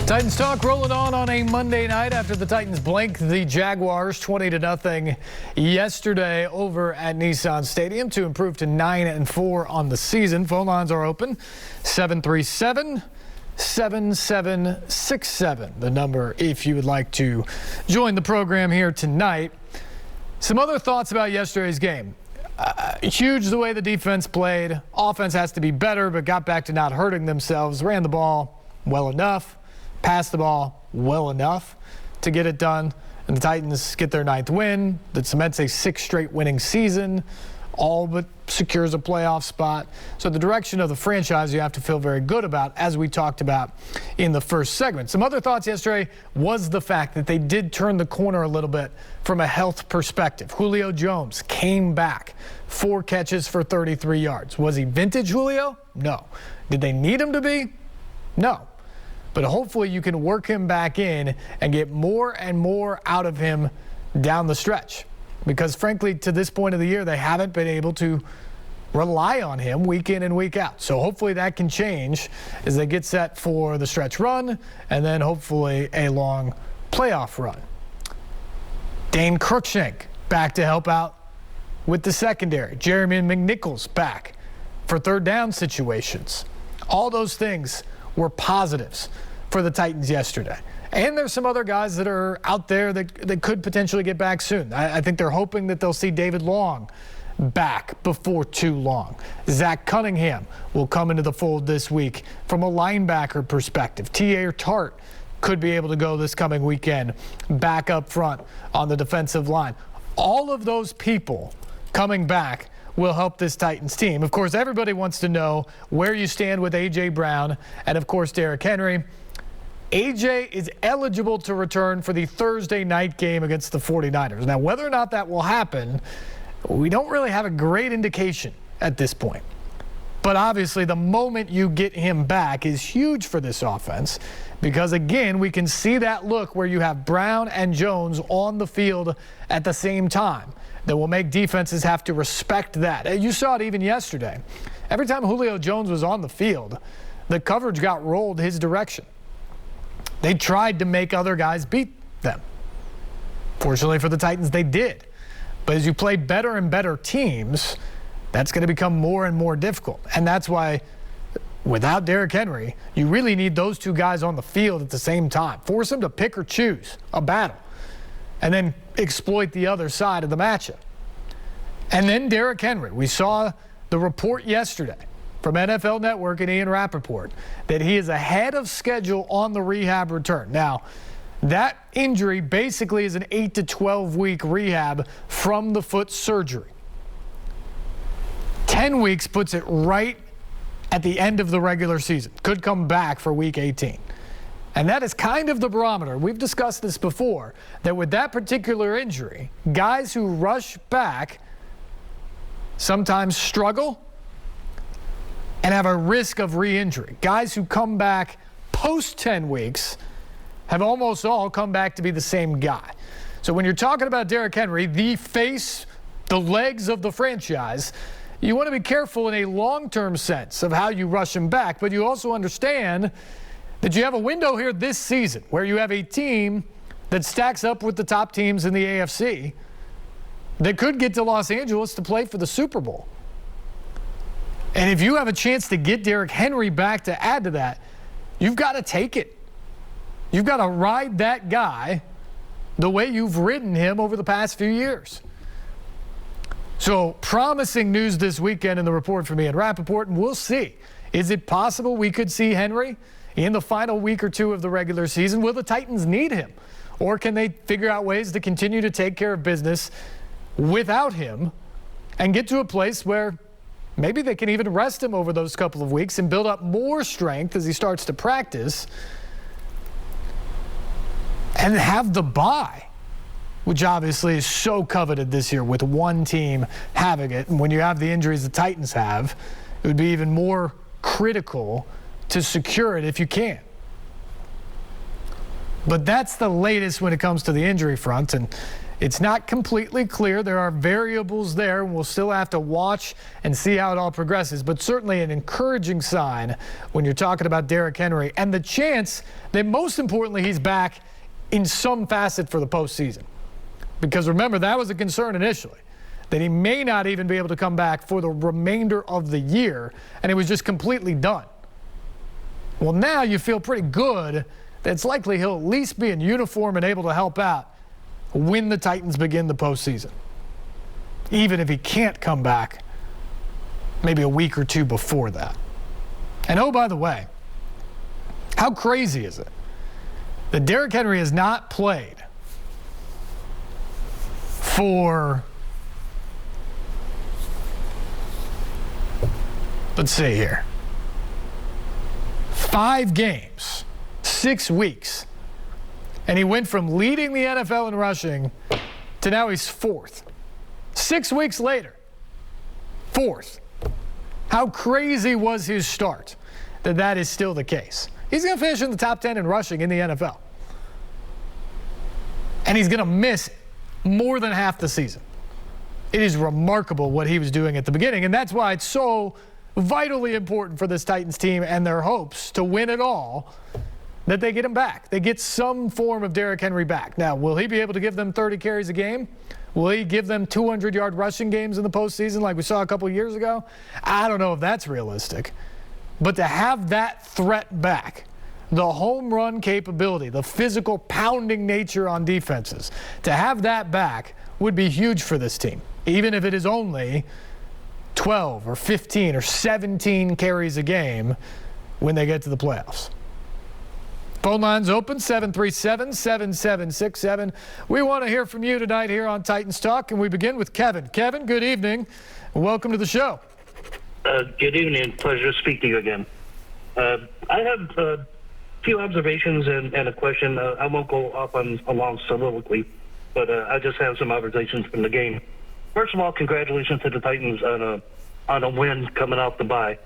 Titans talk rolling on a Monday night after the Titans blanked the Jaguars 20-0 yesterday over at Nissan Stadium to improve to 9-4 on the season. Phone lines are open. 737-7767, the number if you would like to join the program here tonight. Some other thoughts about yesterday's game. Huge the way the defense played. Offense has to be better, but got back to not hurting themselves. Ran the ball well enough. Passed the ball well enough to get it done. And the Titans get their 9th win. That cements a 6th straight winning season. All but secures a playoff spot. So the direction of the franchise you have to feel very good about, as we talked about in the first segment. Some other thoughts yesterday was the fact that they did turn the corner a little bit from a health perspective. Julio Jones came back. 4 catches for 33 yards. Was he vintage Julio? No. Did they need him to be? No. But hopefully you can work him back in and get more and more out of him down the stretch. Because frankly, to this point of the year, they haven't been able to rely on him week in and week out. So hopefully that can change as they get set for the stretch run and then hopefully a long playoff run. Dane Cruikshank back to help out with the secondary. Jeremy McNichols back for third down situations. All those things were positives for the Titans yesterday. And there's some other guys that are out there that could potentially get back soon. I think they're hoping that they'll see David Long back before too long. Zach Cunningham will come into the fold this week from a linebacker perspective. T.A. Tart could be able to go this coming weekend back up front on the defensive line. All of those people coming back will help this Titans team. Of course, everybody wants to know where you stand with A.J. Brown and, of course, Derrick Henry. A.J. is eligible to return for the Thursday night game against the 49ers. Now, whether or not that will happen, we don't really have a great indication at this point. But obviously, the moment you get him back is huge for this offense because, again, we can see that look where you have Brown and Jones on the field at the same time. That will make defenses have to respect that. You saw it even yesterday. Every time Julio Jones was on the field, the coverage got rolled his direction. They tried to make other guys beat them. Fortunately for the Titans, they did. But as you play better and better teams, that's going to become more and more difficult. And that's why, without Derrick Henry, you really need those two guys on the field at the same time. Force them to pick or choose a battle. And then exploit the other side of the matchup. And then Derrick Henry. We saw the report yesterday from NFL Network and Ian Rappaport that he is ahead of schedule on the rehab return. Now, that injury basically is an 8 to 12 week rehab from the foot surgery. 10 weeks puts it right at the end of the regular season. Could come back for week 18. And that is kind of the barometer. We've discussed this before, that with that particular injury, guys who rush back sometimes struggle and have a risk of re-injury. Guys who come back post 10 weeks have almost all come back to be the same guy. So when you're talking about Derrick Henry, the face, the legs of the franchise, you want to be careful in a long-term sense of how you rush him back, but you also understand that you have a window here this season where you have a team that stacks up with the top teams in the AFC that could get to Los Angeles to play for the Super Bowl. And if you have a chance to get Derrick Henry back to add to that, you've got to take it. You've got to ride that guy the way you've ridden him over the past few years. So promising news this weekend in the report from Ian Rappaport, and we'll see. Is it possible we could see Henry in the final week or two of the regular season? Will the Titans need him? Or can they figure out ways to continue to take care of business without him and get to a place where maybe they can even rest him over those couple of weeks and build up more strength as he starts to practice and have the bye, which obviously is so coveted this year with one team having it. And when you have the injuries the Titans have, it would be even more critical to secure it if you can. But that's the latest when it comes to the injury front. And It's not completely clear. There are variables there, and we'll still have to watch and see how it all progresses. But certainly an encouraging sign when you're talking about Derrick Henry and the chance that, most importantly, he's back in some facet for the postseason. Because remember, that was a concern initially, that he may not even be able to come back for the remainder of the year, and it was just completely done. Well, now you feel pretty good that it's likely he'll at least be in uniform and able to help out when the Titans begin the postseason, even if he can't come back maybe a week or two before that. And oh, by the way, how crazy is it that Derrick Henry has not played for, let's see here, 5 games, 6 weeks. And he went from leading the NFL in rushing to now he's 4th. 6 weeks later, 4th. How crazy was his start that is still the case? He's going to finish in the top 10 in rushing in the NFL. And he's going to miss more than half the season. It is remarkable what he was doing at the beginning, and that's why it's so vitally important for this Titans team and their hopes to win it all, that they get him back. They get some form of Derrick Henry back. Now, will he be able to give them 30 carries a game? Will he give them 200-yard rushing games in the postseason like we saw a couple years ago? I don't know if that's realistic. But to have that threat back, the home run capability, the physical pounding nature on defenses, to have that back would be huge for this team, even if it is only 12 or 15 or 17 carries a game when they get to the playoffs. Phone lines open, 737-7767. We want to hear from you tonight here on Titans Talk, and we begin with Kevin. Kevin, good evening, and welcome to the show. Good evening. Pleasure to speak to you again. I have a few observations and a question. I won't go off on a long soliloquy, but I just have some observations from the game. First of all, congratulations to the Titans on a win coming off the bye.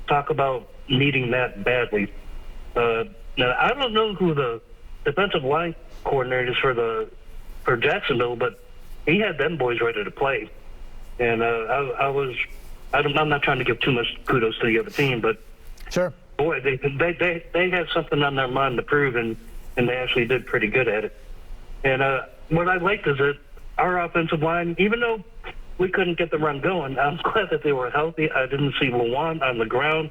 Talk about needing that badly. Now, I don't know who the defensive line coordinator is for Jacksonville, but he had them boys ready to play. And I'm not trying to give too much kudos to the other team, but sure, boy, they had something on their mind to prove, and they actually did pretty good at it. And what I liked is that our offensive line, even though we couldn't get the run going, I'm glad that they were healthy. I didn't see Lawan on the ground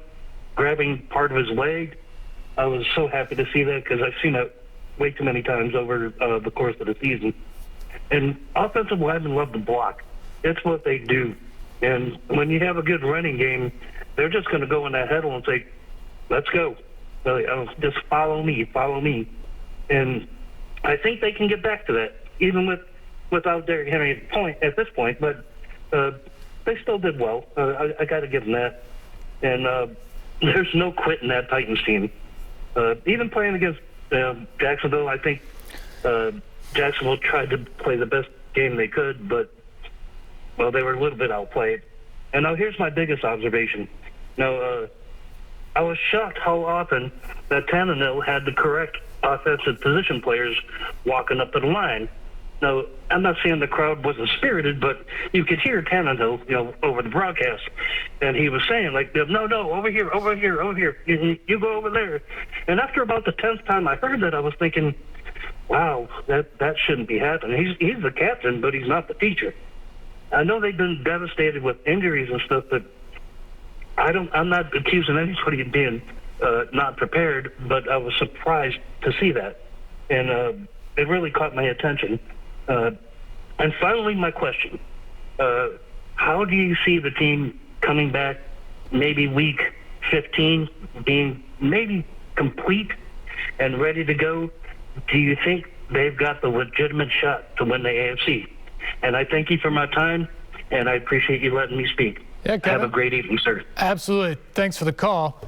grabbing part of his leg. I was so happy to see that because I've seen it way too many times over the course of the season. And offensive linemen love to block. It's what they do. And when you have a good running game, they're just going to go in that huddle and say, let's go. Just follow me. And I think they can get back to that, even without Derrick Henry at this point. But they still did well. I got to give them that. And there's no quit in that Titans team. Even playing against Jacksonville, I think Jacksonville tried to play the best game they could, but, well, they were a little bit outplayed. And now here's my biggest observation. Now, I was shocked how often that Tannehill had the correct offensive position players walking up to the line. Now, I'm not saying the crowd wasn't spirited, but you could hear Tannehill, over the broadcast, and he was saying, like, no, over here, you go over there. And after about the 10th time I heard that, I was thinking, wow, that shouldn't be happening. He's the captain, but he's not the teacher. I know they've been devastated with injuries and stuff, but I'm not accusing anybody of being not prepared, but I was surprised to see that. And it really caught my attention. And finally, my question. How do you see the team coming back maybe week 15, being maybe complete and ready to go? Do you think they've got the legitimate shot to win the AFC? And I thank you for my time, and I appreciate you letting me speak. Yeah, Kevin. Have a great evening, sir. Absolutely. Thanks for the call.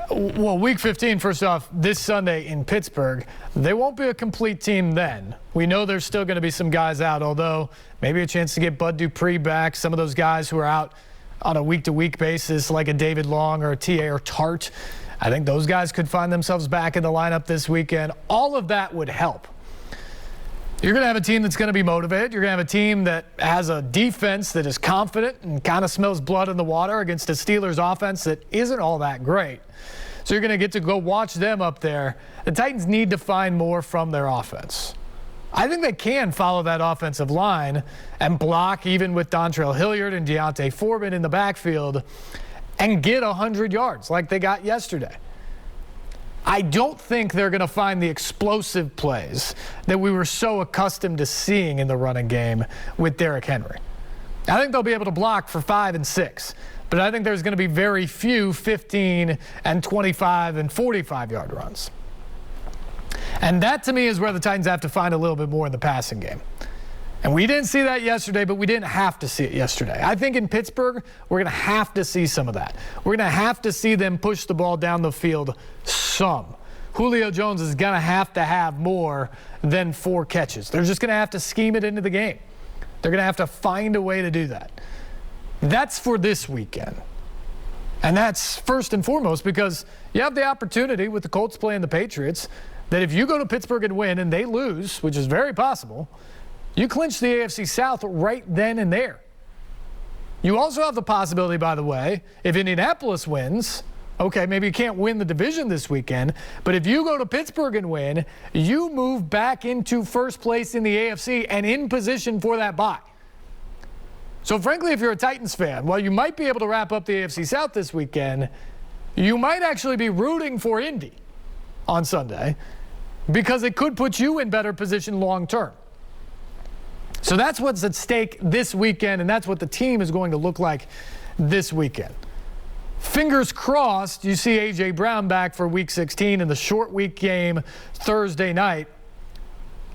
Well, week 15, first off, this Sunday in Pittsburgh, they won't be a complete team then. We know there's still going to be some guys out, although maybe a chance to get Bud Dupree back, some of those guys who are out on a week-to-week basis like a David Long or a T.A. or Tart. I think those guys could find themselves back in the lineup this weekend. All of that would help. You're going to have a team that's going to be motivated. You're going to have a team that has a defense that is confident and kind of smells blood in the water against a Steelers offense that isn't all that great. So you're going to get to go watch them up there. The Titans need to find more from their offense. I think they can follow that offensive line and block even with Dontrell Hilliard and Deontay Foreman in the backfield and get 100 yards like they got yesterday. I don't think they're going to find the explosive plays that we were so accustomed to seeing in the running game with Derrick Henry. I think they'll be able to block for 5 and 6, but I think there's going to be very few 15 and 25 and 45-yard runs. And that, to me, is where the Titans have to find a little bit more in the passing game. And we didn't see that yesterday, but we didn't have to see it yesterday. I think in Pittsburgh, we're going to have to see some of that. We're going to have to see them push the ball down the field some. Julio Jones is going to have more than 4 catches. They're just going to have to scheme it into the game. They're going to have to find a way to do that. That's for this weekend. And that's first and foremost because you have the opportunity with the Colts playing the Patriots that if you go to Pittsburgh and win and they lose, which is very possible, you clinch the AFC South right then and there. You also have the possibility, by the way, if Indianapolis wins, okay, maybe you can't win the division this weekend, but if you go to Pittsburgh and win, you move back into first place in the AFC and in position for that bye. So frankly, if you're a Titans fan, while you might be able to wrap up the AFC South this weekend, you might actually be rooting for Indy on Sunday because it could put you in better position long term. So that's what's at stake this weekend, and that's what the team is going to look like this weekend. Fingers crossed you see A.J. Brown back for Week 16 in the short week game Thursday night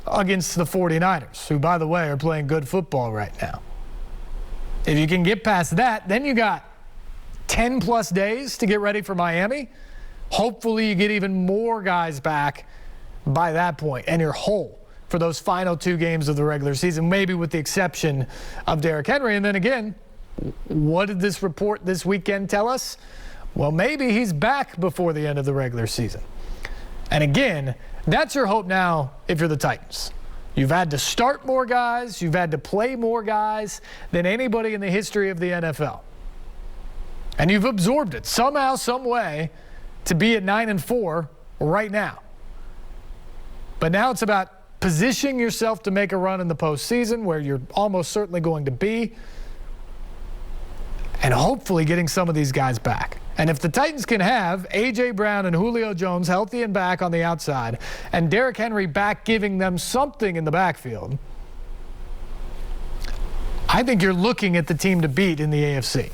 against the 49ers, who, by the way, are playing good football right now. If you can get past that, then you got 10-plus days to get ready for Miami. Hopefully you get even more guys back by that point, and you're whole for those final 2 games of the regular season, maybe with the exception of Derrick Henry. And then again, what did this report this weekend tell us? Well, maybe he's back before the end of the regular season. And again, that's your hope now if you're the Titans. You've had to start more guys. You've had to play more guys than anybody in the history of the NFL. And you've absorbed it somehow, some way to be at 9-4 right now. But now it's about positioning yourself to make a run in the postseason where you're almost certainly going to be, and hopefully getting some of these guys back. And if the Titans can have A.J. Brown and Julio Jones healthy and back on the outside, and Derrick Henry back giving them something in the backfield, I think you're looking at the team to beat in the AFC.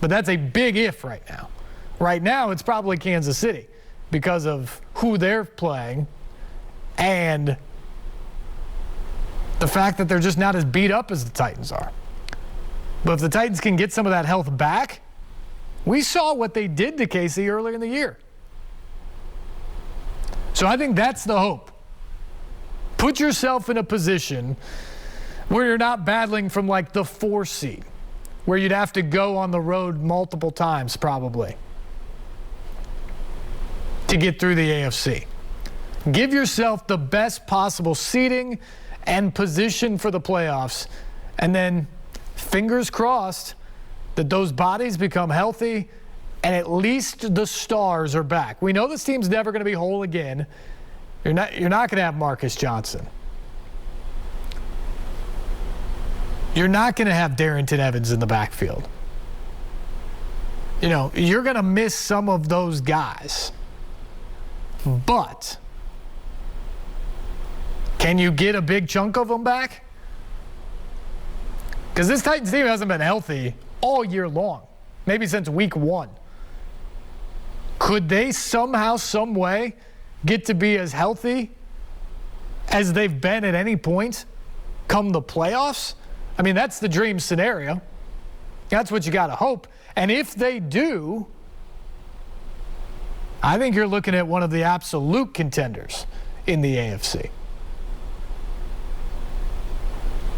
But that's a big if right now. Right now, it's probably Kansas City because of who they're playing and the fact that they're just not as beat up as the Titans are. But if the Titans can get some of that health back, we saw what they did to KC earlier in the year. So I think that's the hope. Put yourself in a position where you're not battling from like the 4 seed, where you'd have to go on the road multiple times probably to get through the AFC. Give yourself the best possible seeding and position for the playoffs, and then fingers crossed that those bodies become healthy and at least the stars are back. We know this team's never going to be whole again. You're not going to have Marcus Johnson. You're not going to have Darrington Evans in the backfield. You know, you're going to miss some of those guys. But can you get a big chunk of them back? Because this Titans team hasn't been healthy all year long, maybe since week 1. Could they somehow, some way, get to be as healthy as they've been at any point come the playoffs? I mean, that's the dream scenario. That's what you got to hope. And if they do, I think you're looking at one of the absolute contenders in the AFC.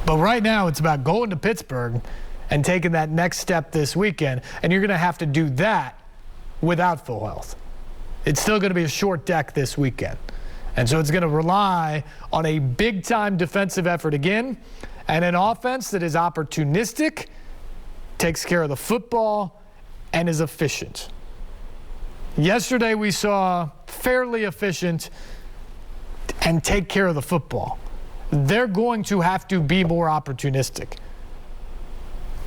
But right now, it's about going to Pittsburgh and taking that next step this weekend. And you're going to have to do that without full health. It's still going to be a short deck this weekend. And so it's going to rely on a big-time defensive effort again and an offense that is opportunistic, takes care of the football, and is efficient. Yesterday we saw fairly efficient and take care of the football. They're going to have to be more opportunistic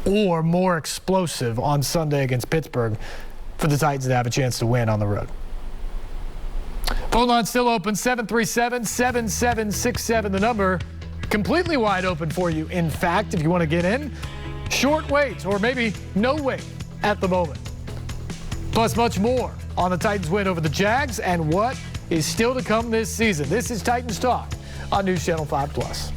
or more explosive on Sunday against Pittsburgh for the Titans to have a chance to win on the road. Phone line still open, 737-7767, the number. Completely wide open for you, in fact, if you want to get in. Short wait or maybe no wait at the moment. Plus much more on the Titans win over the Jags and what is still to come this season. This is Titans Talk on News Channel 5+.